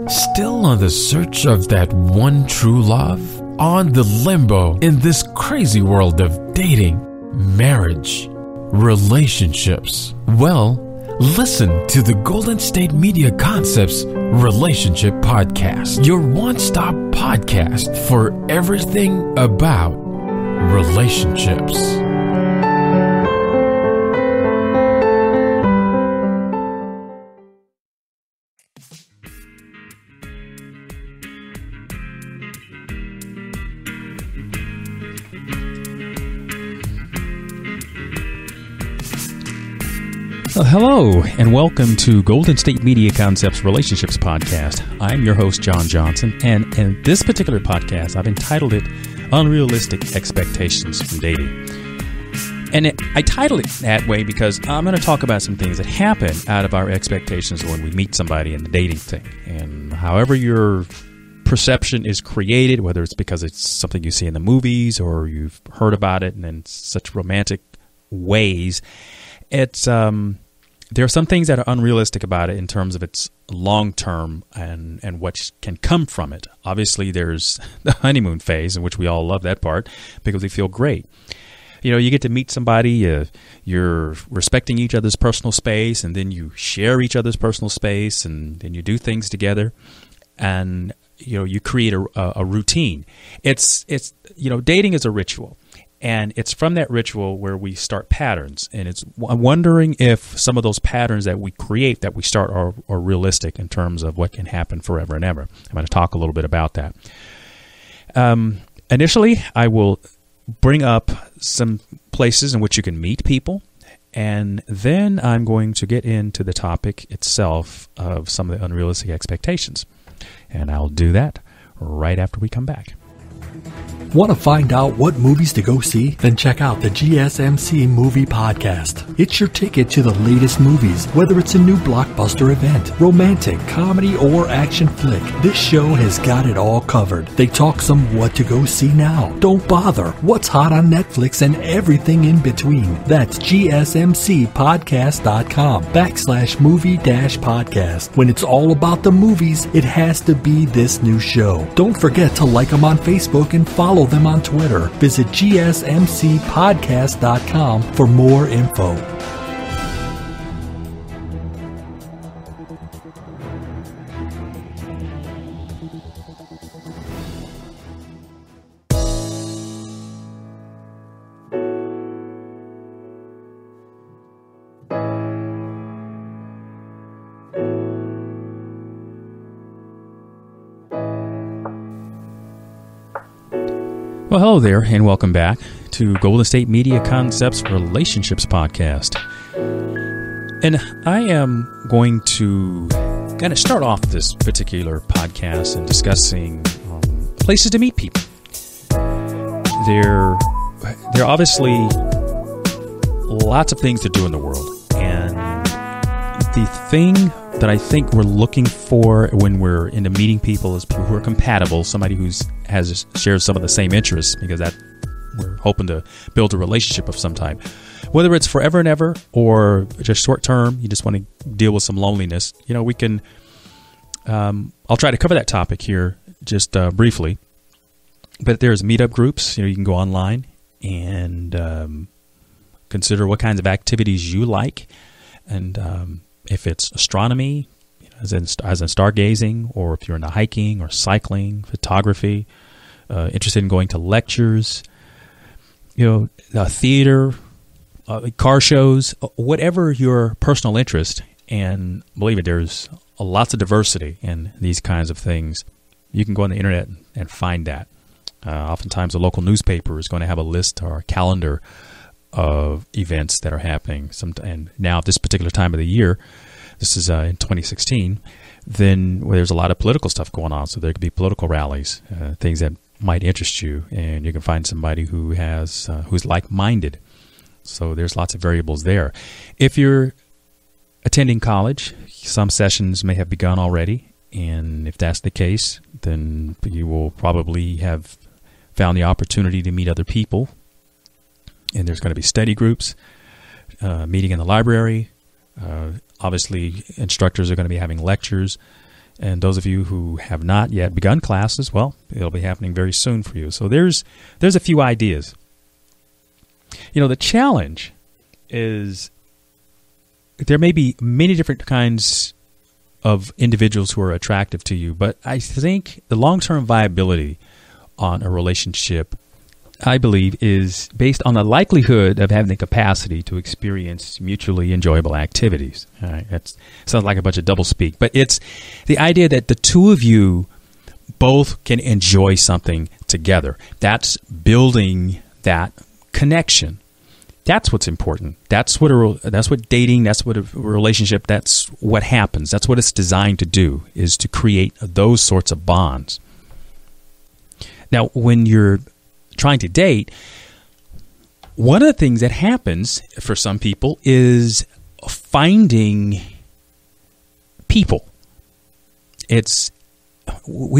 Still on the search of that one true love? On the limbo in this crazy world of dating, marriage, relationships? Well, listen to the Golden State Media Concepts Relationship Podcast, your one-stop podcast for everything about relationships. Well, hello, and welcome to Golden State Media Concepts Relationships Podcast. I'm your host, John Johnson, and in this particular podcast, I've entitled it Unrealistic Expectations from Dating. And I titled it that way because I'm going to talk about some things that happen out of our expectations when we meet somebody in the dating thing. And however your perception is created, whether it's because it's something you see in the movies or you've heard about it and in such romantic ways, it's there are some things that are unrealistic about it in terms of its long-term and what can come from it. Obviously, there's the honeymoon phase, in which we all love that part because we feel great. You know, you get to meet somebody, you're respecting each other's personal space, and then you share each other's personal space, and then you do things together, and you create a routine. It's dating is a ritual. And it's from that ritual where we start patterns. And I'm wondering if some of those patterns that we create, that we start, are realistic in terms of what can happen forever and ever. I'm going to talk a little bit about that. Initially, I will bring up some places in which you can meet people. And then I'm going to get into the topic itself of some of the unrealistic expectations. And I'll do that right after we come back. Want to find out what movies to go see? Then check out the GSMC Movie Podcast. It's your ticket to the latest movies, whether it's a new blockbuster event, romantic, comedy, or action flick. This show has got it all covered. They talk some what to go see now, don't bother, what's hot on Netflix, and everything in between. That's GSMCpodcast.com/movie-podcast. When it's all about the movies, it has to be this new show. Don't forget to like them on Facebook and follow them on Twitter. Visit GSMCpodcast.com for more info. Well, hello there, and welcome back to Golden State Media Concepts Relationships Podcast. And I am going to kind of start off this particular podcast and discussing places to meet people. There are obviously lots of things to do in the world, and the thing that I think we're looking for when we're into meeting people is people who are compatible, somebody who shares some of the same interests, because that we're hoping to build a relationship of some type. Whether it's forever and ever or just short term, you just want to deal with some loneliness. We can. I'll try to cover that topic here just briefly. But there's meetup groups. You can go online and consider what kinds of activities you like, and if it's astronomy, as in stargazing, or if you're into hiking or cycling, photography, interested in going to lectures, theater, car shows, whatever your personal interest. And believe it, there's lots of diversity in these kinds of things. You can go on the internet and find that. Oftentimes, the local newspaper is going to have a list or a calendar of events that are happening. And now, at this particular time of the year, this is in 2016, then there's a lot of political stuff going on. So there could be political rallies, things that might interest you, and you can find somebody who's like-minded. So there's lots of variables there. If you're attending college, some sessions may have begun already, and if that's the case, then you will probably have found the opportunity to meet other people. And there's going to be study groups, meeting in the library. Obviously, instructors are going to be having lectures. And those of you who have not yet begun classes, well, it'll be happening very soon for you. So there's a few ideas. The challenge is there may be many different kinds of individuals who are attractive to you, but I think the long-term viability on a relationship, I believe, is based on the likelihood of having the capacity to experience mutually enjoyable activities. All right, that sounds like a bunch of doublespeak, but it's the idea that the two of you both can enjoy something together. That's building that connection. That's what's important. That's what dating, that's what a relationship, that's what happens. That's what it's designed to do, is to create those sorts of bonds. Now, when you're trying to date, one of the things that happens for some people is finding people.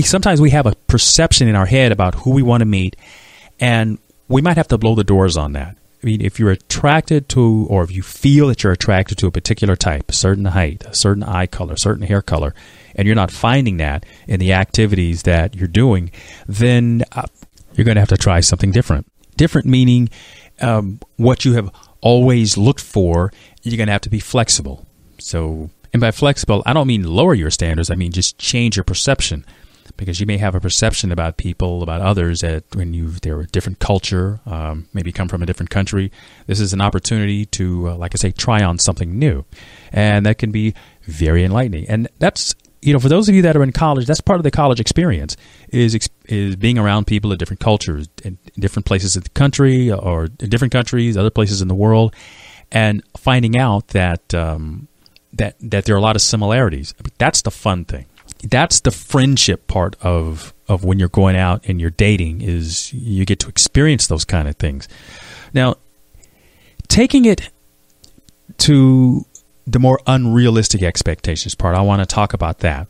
Sometimes we have a perception in our head about who we want to meet, and we might have to blow the doors on that. I mean, if you're attracted to, or if you feel that you're attracted to a particular type, a certain height, a certain eye color, a certain hair color, and you're not finding that in the activities that you're doing, then you're going to have to try something different. Different meaning what you have always looked for, you're going to have to be flexible. So, and by flexible, I don't mean lower your standards. I mean just change your perception. Because you may have a perception about people, about others, that when they're a different culture, maybe come from a different country. This is an opportunity to, like I say, try on something new. And that can be very enlightening. And that's, for those of you that are in college, that's part of the college experience, is being around people of different cultures, in different places of the country, or in different countries, other places in the world, and finding out that that there are a lot of similarities. I mean, that's the fun thing. That's the friendship part of when you're going out and you're dating, is you get to experience those kind of things. Now, taking it to the more unrealistic expectations part, I want to talk about that.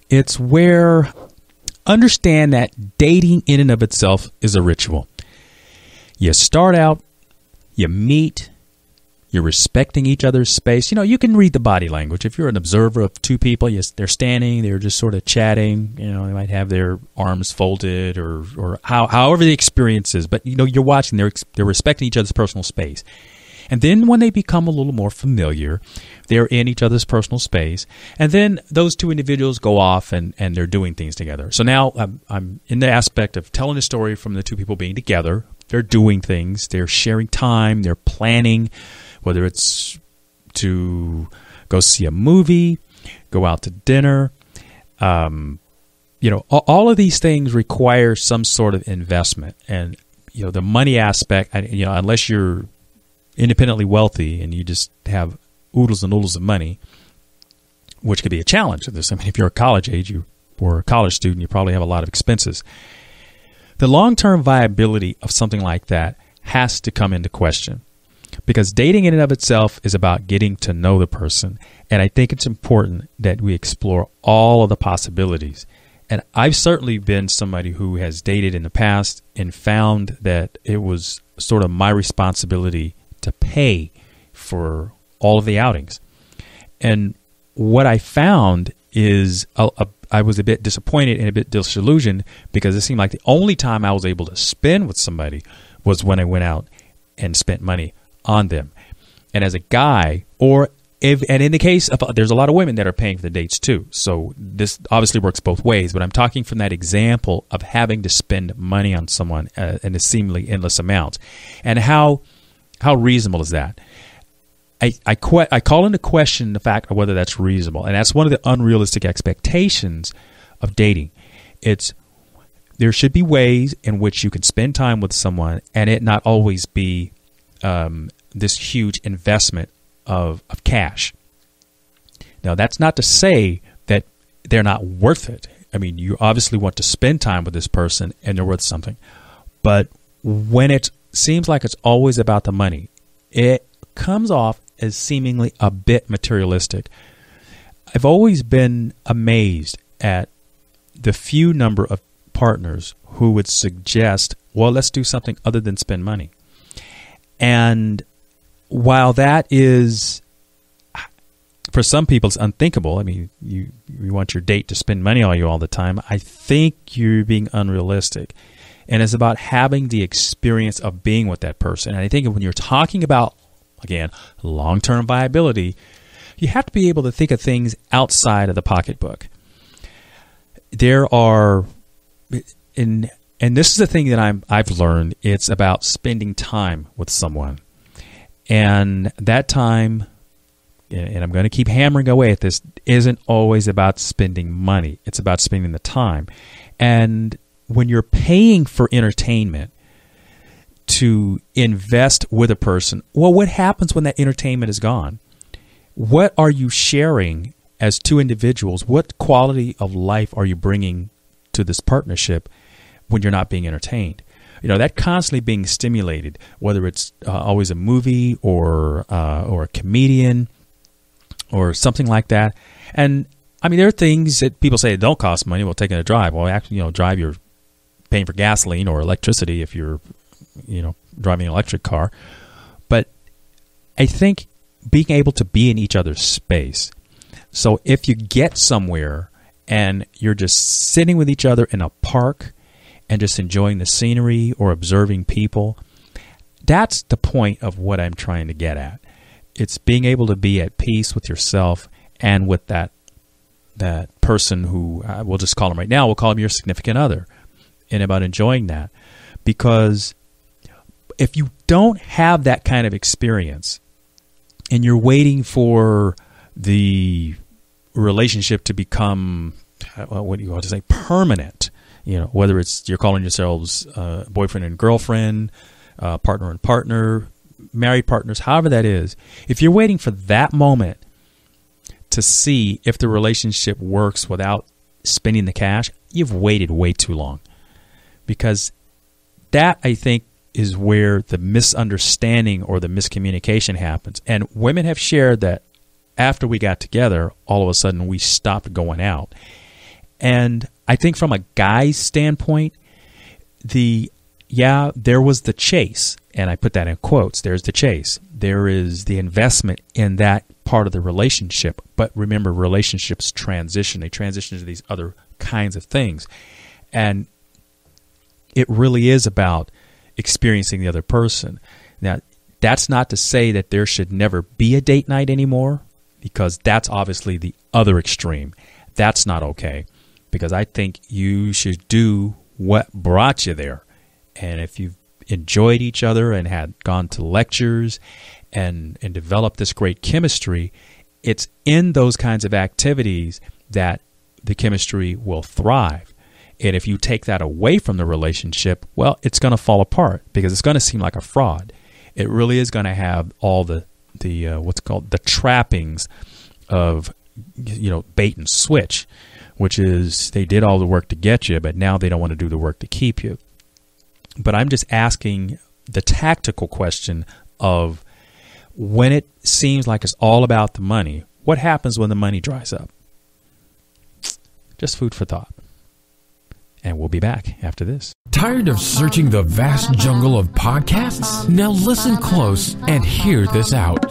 It's where understand that dating in and of itself is a ritual. You start out, you meet, you're respecting each other's space. You can read the body language. If you're an observer of two people, they're standing, they're just sort of chatting. They might have their arms folded or however the experience is. But, you're watching, they're respecting each other's personal space. And then when they become a little more familiar, they're in each other's personal space. And then those two individuals go off and they're doing things together. So now I'm in the aspect of telling a story from the two people being together. They're doing things. They're sharing time. They're planning, whether it's to go see a movie, go out to dinner. All of these things require some sort of investment. And, the money aspect, unless you're independently wealthy and you just have oodles and oodles of money, which could be a challenge. If you're a college age or a college student, you probably have a lot of expenses. The long-term viability of something like that has to come into question. Because dating in and of itself is about getting to know the person. And I think it's important that we explore all of the possibilities. And I've certainly been somebody who has dated in the past and found that it was sort of my responsibility to pay for all of the outings. And what I found is I was a bit disappointed and a bit disillusioned, because it seemed like the only time I was able to spend with somebody was when I went out and spent money on them. And as a guy, and in the case of, there's a lot of women that are paying for the dates too. So this obviously works both ways, but I'm talking from that example of having to spend money on someone in a seemingly endless amount. And how reasonable is that? I call into question the fact of whether that's reasonable. And that's one of the unrealistic expectations of dating. There should be ways in which you can spend time with someone and it not always be this huge investment of cash. Now, that's not to say that they're not worth it. I mean, you obviously want to spend time with this person and they're worth something. But when it seems like it's always about the money, it comes off as seemingly a bit materialistic. I've always been amazed at the few number of partners who would suggest, well, let's do something other than spend money. And while that is, for some people, it's unthinkable. I mean, you want your date to spend money on you all the time. I think you're being unrealistic. And it's about having the experience of being with that person. And I think when you're talking about, again, long-term viability, you have to be able to think of things outside of the pocketbook. There are, and this is the thing that I've learned, it's about spending time with someone. And that time, and I'm going to keep hammering away at this, isn't always about spending money. It's about spending the time. And when you're paying for entertainment to invest with a person, well, what happens when that entertainment is gone? What are you sharing as two individuals? What quality of life are you bringing to this partnership when you're not being entertained? You know, that constantly being stimulated, whether it's always a movie or a comedian or something like that. And I mean, there are things that people say don't cost money. Well, taking a drive. Well, actually, drive, you're paying for gasoline or electricity if you're, driving an electric car. But I think being able to be in each other's space. So if you get somewhere and you're just sitting with each other in a park and just enjoying the scenery or observing people, that's the point of what I'm trying to get at. It's being able to be at peace with yourself and with that person who, we'll just call him right now, we'll call him your significant other, and about enjoying that. Because if you don't have that kind of experience and you're waiting for the relationship to become, what do you want to say, permanent, whether it's you're calling yourselves boyfriend and girlfriend, partner and partner, married partners, however that is, if you're waiting for that moment to see if the relationship works without spending the cash, you've waited way too long. Because that, I think, is where the misunderstanding or the miscommunication happens. And women have shared that after we got together, all of a sudden we stopped going out. And I think from a guy's standpoint, there was the chase, and I put that in quotes. There's the chase. There is the investment in that part of the relationship. But remember, relationships transition. They transition to these other kinds of things. And it really is about experiencing the other person. Now, that's not to say that there should never be a date night anymore, because that's obviously the other extreme. That's not okay, because I think you should do what brought you there. And if you've enjoyed each other and had gone to lectures and developed this great chemistry, it's in those kinds of activities that the chemistry will thrive. And if you take that away from the relationship, well, it's going to fall apart, because it's going to seem like a fraud. It really is going to have all the what's called the trappings of, bait and switch, which is they did all the work to get you, but now they don't want to do the work to keep you. But I'm just asking the tactical question of, when it seems like it's all about the money, what happens when the money dries up? Just food for thought. And we'll be back after this. Tired of searching the vast jungle of podcasts? Now listen close and hear this out.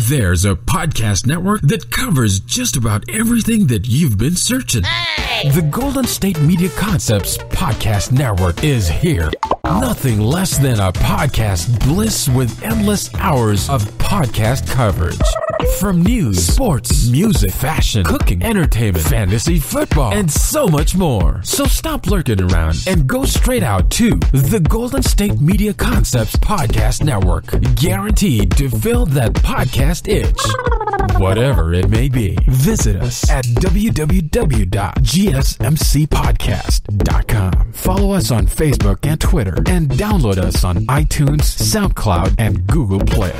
There's a podcast network that covers just about everything that you've been searching. Hey! The Golden State Media Concepts Podcast Network is here. Nothing less than a podcast bliss with endless hours of podcast coverage. From news, sports, music, fashion, cooking, entertainment, fantasy, football, and so much more. So stop lurking around and go straight out to the Golden State Media Concepts Podcast Network. Guaranteed to fill that podcast itch. Whatever it may be. Visit us at www.gsmcpodcast.com. Follow us on Facebook and Twitter, and download us on iTunes, SoundCloud, and Google Play.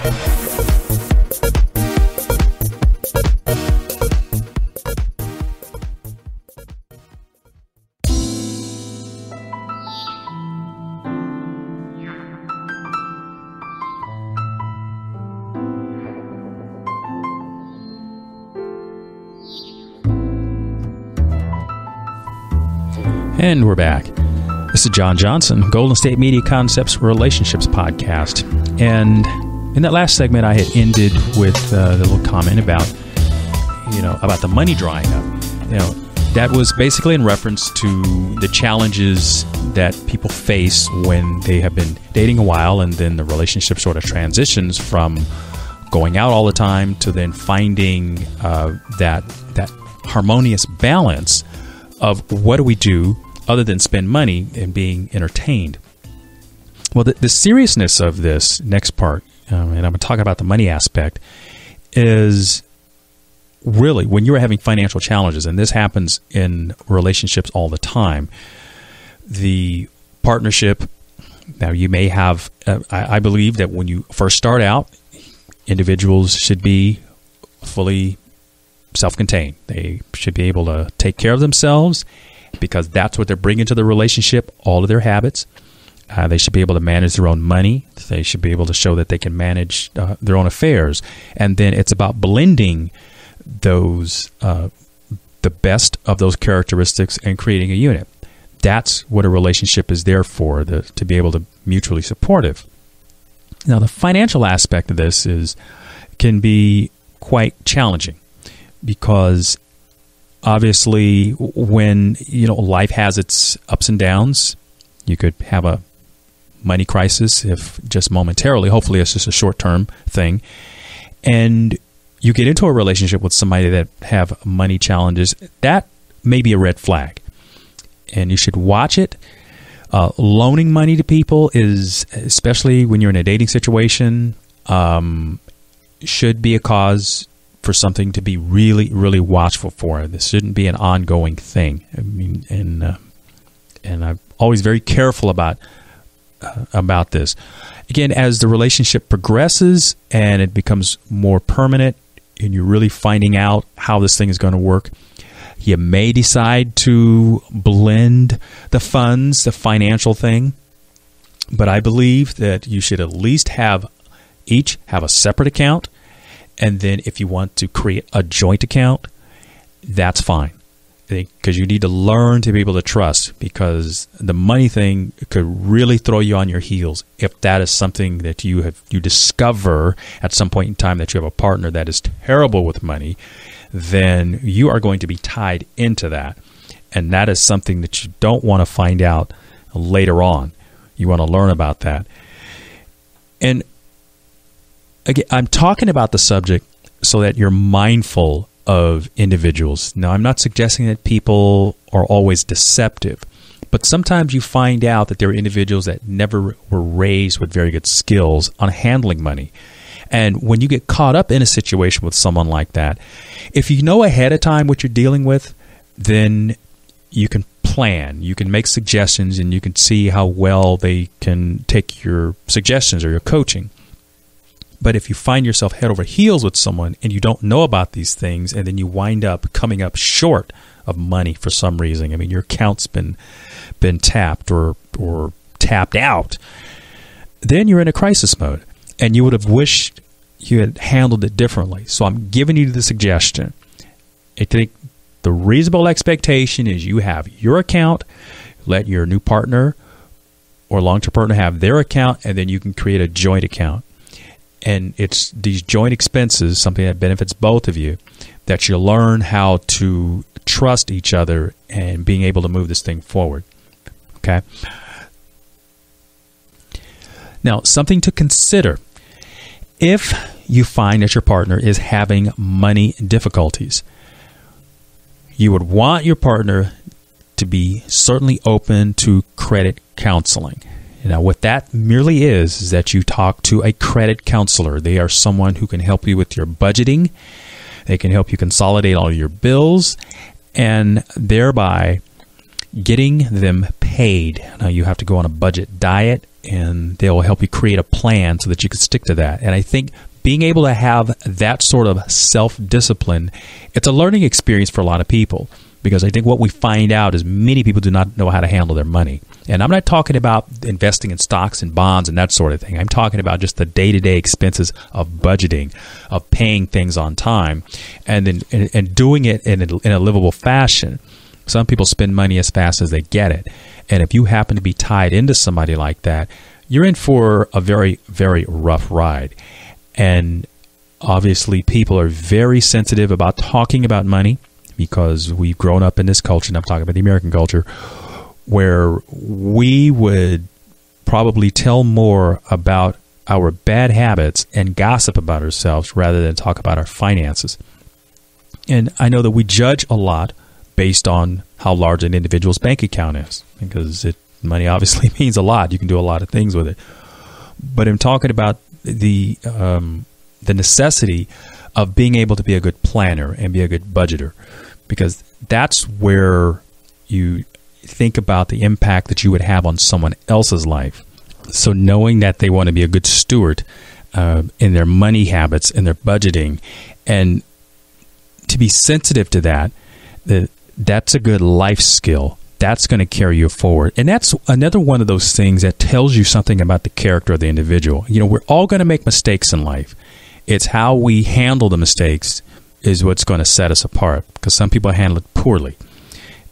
And we're back. This is John Johnson, Golden State Media Concepts Relationships Podcast. And in that last segment, I had ended with the little comment about about the money drying up. That was basically in reference to the challenges that people face when they have been dating a while, and then the relationship sort of transitions from going out all the time to then finding that harmonious balance of what do we do other than spend money and being entertained. Well, the seriousness of this next part, and I'm going to talk about the money aspect, is really when you're having financial challenges, and this happens in relationships all the time, the partnership, now you may have, I believe that when you first start out, individuals should be fully self-contained. They should be able to take care of themselves because that's what they're bringing to the relationship, all of their habits. They should be able to manage their own money. They should be able to show that they can manage their own affairs. And then it's about blending those, the best of those characteristics and creating a unit. That's what a relationship is there for, to be able to mutually supportive. Now, the financial aspect of this can be quite challenging because obviously when life has its ups and downs, you could have a money crisis if just momentarily. Hopefully, it's just a short-term thing, and you get into a relationship with somebody that have money challenges. That may be a red flag, and you should watch it. Loaning money to people is, especially when you're in a dating situation, should be a cause for something to be really, really watchful for. This shouldn't be an ongoing thing. I mean, and I'm always very careful about this. Again, as the relationship progresses and it becomes more permanent, and you're really finding out how this thing is going to work, you may decide to blend the funds, the financial thing. But I believe that you should at least each have a separate account. And then if you want to create a joint account, that's fine. Because you need to learn to be able to trust, because the money thing could really throw you on your heels if that is something that you discover at some point in time that you have a partner that is terrible with money. Then you are going to be tied into that, and that is something that you don't want to find out later on. You want to learn about that. And again, I'm talking about the subject so that you're mindful of individuals. Now, I'm not suggesting that people are always deceptive, but sometimes you find out that there are individuals that never were raised with very good skills on handling money. And when you get caught up in a situation with someone like that, if you know ahead of time what you're dealing with, then you can plan, you can make suggestions, and you can see how well they can take your suggestions or your coaching. But if you find yourself head over heels with someone and you don't know about these things, and then you wind up coming up short of money for some reason, I mean, your account's been tapped or tapped out, then you're in a crisis mode, and you would have wished you had handled it differently. So I'm giving you the suggestion. I think the reasonable expectation is you have your account, let your new partner or long-term partner have their account, and then you can create a joint account. And it's these joint expenses, something that benefits both of you, that you learn how to trust each other and being able to move this thing forward. Okay? Now, something to consider. If you find that your partner is having money difficulties, you would want your partner to be certainly open to credit counseling. Now, what that merely is that you talk to a credit counselor. They are someone who can help you with your budgeting. They can help you consolidate all your bills and thereby getting them paid. Now, you have to go on a budget diet, and they'll help you create a plan so that you can stick to that. And I think being able to have that sort of self-discipline, it's a learning experience for a lot of people, because I think what we find out is many people do not know how to handle their money. And I'm not talking about investing in stocks and bonds and that sort of thing. I'm talking about just the day-to-day expenses of budgeting, of paying things on time, and then and doing it in a livable fashion. Some people spend money as fast as they get it. And if you happen to be tied into somebody like that, you're in for a very, very rough ride. And Obviously, people are very sensitive about talking about money because we've grown up in this culture, and I'm talking about the American culture, where we would probably tell more about our bad habits and gossip about ourselves rather than talk about our finances. And I know that we judge a lot based on how large an individual's bank account is, because money obviously means a lot. You can do a lot of things with it. But I'm talking about the necessity of being able to be a good planner and be a good budgeter, because that's where you think about the impact that you would have on someone else's life. So knowing that they want to be a good steward in their money habits and their budgeting, and to be sensitive to that's a good life skill. That's going to carry you forward. And that's another one of those things that tells you something about the character of the individual. We're all going to make mistakes in life. It's how we handle the mistakes is what's going to set us apart, because some people handle it poorly.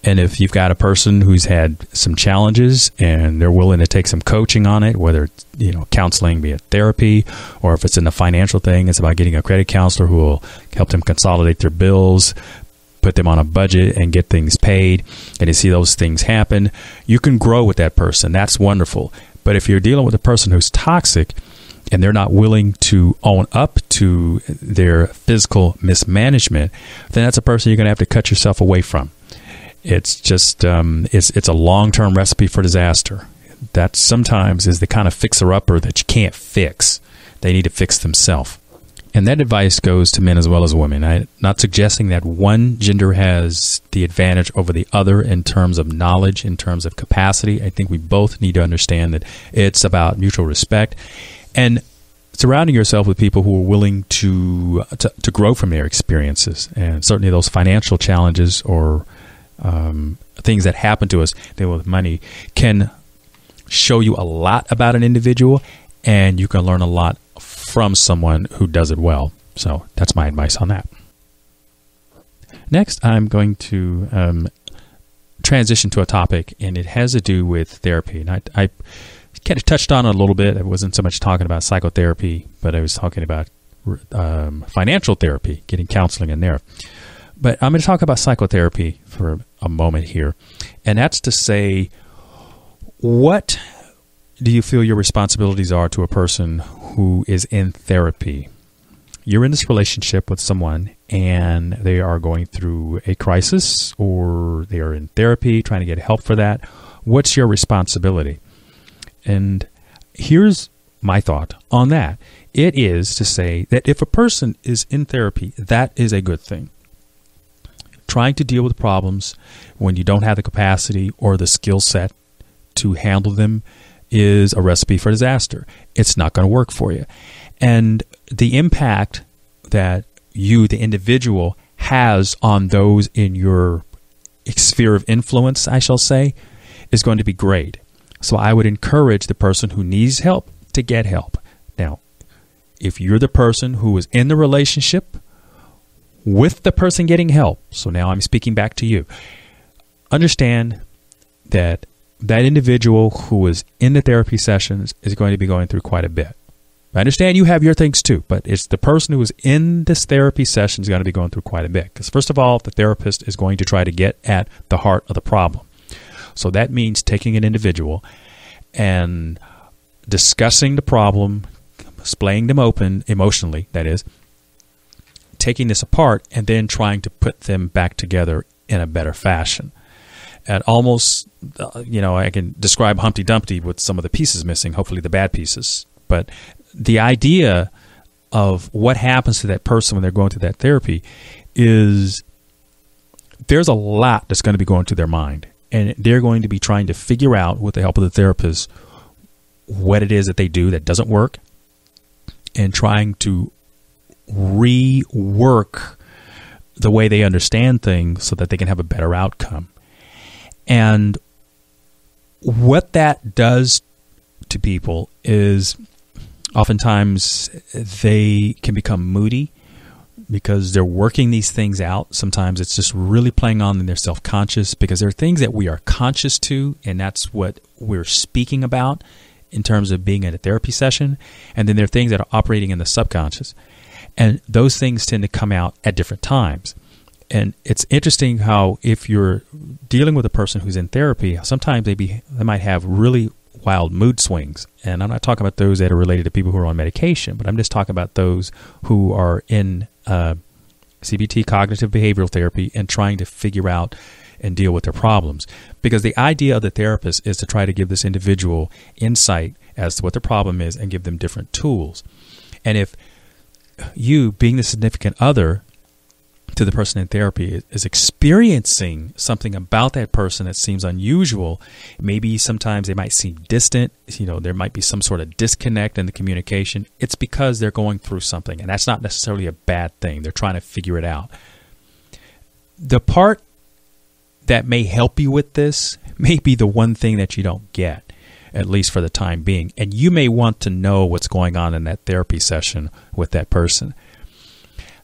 And if you've got a person who's had some challenges and they're willing to take some coaching on it, whether it's, counseling, be it therapy, or if it's in the financial thing, it's about getting a credit counselor who will help them consolidate their bills, put them on a budget and get things paid, and to see those things happen, you can grow with that person. That's wonderful. But if you're dealing with a person who's toxic and they're not willing to own up to their physical mismanagement, then that's a person you're going to have to cut yourself away from. It's just it's a long-term recipe for disaster. That sometimes is the kind of fixer-upper that you can't fix. They need to fix themselves. And that advice goes to men as well as women. I'm not suggesting that one gender has the advantage over the other in terms of knowledge, in terms of capacity. I think we both need to understand that it's about mutual respect and surrounding yourself with people who are willing to grow from their experiences. And certainly those financial challenges or things that happen to us dealing with money can show you a lot about an individual, and you can learn a lot from someone who does it well. So that's my advice on that. Next, I'm going to transition to a topic, and it has to do with therapy. And I kind of touched on it a little bit. I wasn't so much talking about psychotherapy, but I was talking about financial therapy, getting counseling in there. But I'm going to talk about psychotherapy for a moment here. And that's to say, what do you feel your responsibilities are to a person who is in therapy? You're in this relationship with someone and they are going through a crisis, or they are in therapy trying to get help for that. What's your responsibility? And here's my thought on that. It is to say that if a person is in therapy, that is a good thing. Trying to deal with problems when you don't have the capacity or the skill set to handle them is a recipe for disaster. It's not going to work for you. And the impact that you, the individual, has on those in your sphere of influence, I shall say, is going to be great. So I would encourage the person who needs help to get help. Now, if you're the person who is in the relationship with the person getting help, so now I'm speaking back to you, understand that that individual who is in the therapy sessions is going to be going through quite a bit. I understand you have your things too, but it's the person who is in this therapy session is going to be going through quite a bit. Because first of all, the therapist is going to try to get at the heart of the problem. So that means taking an individual and discussing the problem, splaying them open emotionally, that is, taking this apart and then trying to put them back together in a better fashion. And almost, I can describe Humpty Dumpty with some of the pieces missing, hopefully the bad pieces. But the idea of what happens to that person when they're going through that therapy is there's a lot that's going to be going through their mind. And they're going to be trying to figure out, with the help of the therapist, what it is that they do that doesn't work, and trying to rework the way they understand things so that they can have a better outcome. And what that does to people is oftentimes they can become moody because they're working these things out. Sometimes it's just really playing on and they're self-conscious, because there are things that we are conscious to, and that's what we're speaking about in terms of being in a therapy session. And then there are things that are operating in the subconscious. And those things tend to come out at different times. And it's interesting how if you're dealing with a person who's in therapy, sometimes they might have really wild mood swings. And I'm not talking about those that are related to people who are on medication, but I'm just talking about those who are in CBT, cognitive behavioral therapy, and trying to figure out and deal with their problems. Because the idea of the therapist is to try to give this individual insight as to what their problem is and give them different tools. And if you, being the significant other to the person in therapy, is experiencing something about that person that seems unusual, maybe sometimes they might seem distant, there might be some sort of disconnect in the communication, it's because they're going through something, and that's not necessarily a bad thing. They're trying to figure it out. The part that may help you with this may be the one thing that you don't get, at least for the time being. And you may want to know what's going on in that therapy session with that person.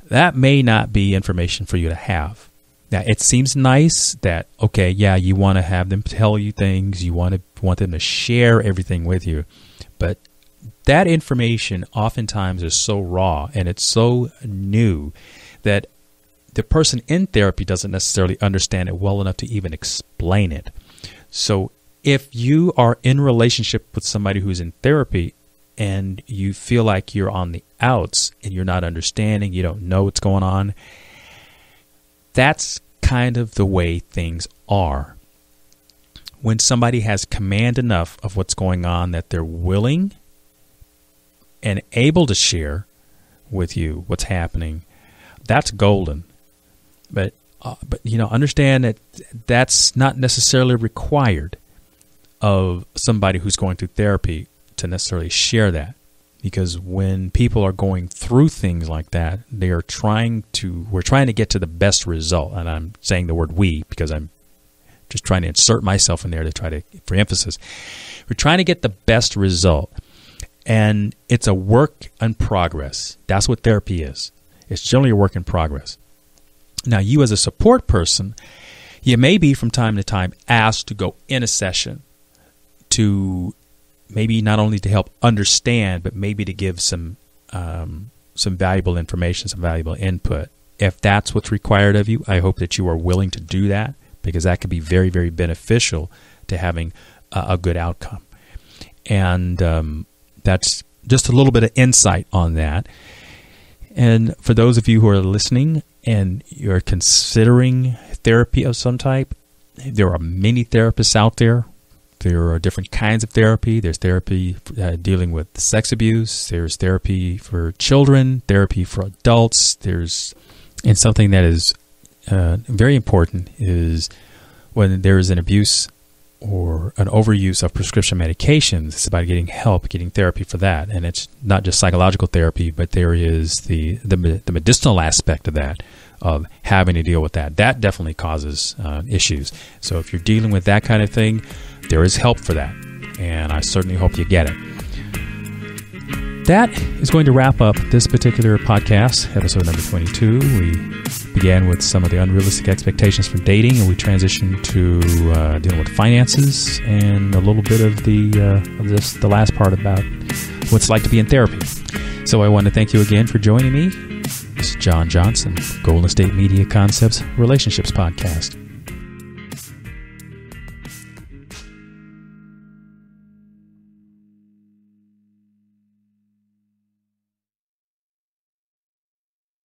That may not be information for you to have. Now, it seems nice that, okay, yeah, you want to have them tell you things. You want them to share everything with you. But that information oftentimes is so raw and it's so new that the person in therapy doesn't necessarily understand it well enough to even explain it. So if you are in relationship with somebody who's in therapy and you feel like you're on the outs and you're not understanding, you don't know what's going on, that's kind of the way things are. When somebody has command enough of what's going on that they're willing and able to share with you what's happening, that's golden. But understand that that's not necessarily required of somebody who's going through therapy to necessarily share that. Because when people are going through things like that, we're trying to get to the best result. And I'm saying the word we because I'm just trying to insert myself in there for emphasis. We're trying to get the best result. And it's a work in progress. That's what therapy is. It's generally a work in progress. Now, you as a support person, you may be from time to time asked to go in a session to maybe not only to help understand, but maybe to give some valuable information, some valuable input. If that's what's required of you, I hope that you are willing to do that, because that could be very, very beneficial to having a good outcome. And that's just a little bit of insight on that. And for those of you who are listening and you're considering therapy of some type, there are many therapists out there. There are different kinds of therapy. There's therapy dealing with sex abuse. There's therapy for children, therapy for adults. And something that is very important is when there is an abuse or an overuse of prescription medications, it's about getting help, getting therapy for that. And it's not just psychological therapy, but there is the medicinal aspect of that, of having to deal with that. That definitely causes issues. So if you're dealing with that kind of thing, there is help for that. And I certainly hope you get it. That is going to wrap up this particular podcast, episode number 22. We began with some of the unrealistic expectations for dating, and we transitioned to dealing with finances and a little bit of the last part about what it's like to be in therapy. So I want to thank you again for joining me. This is John Johnson, Golden State Media Concepts Relationships Podcast.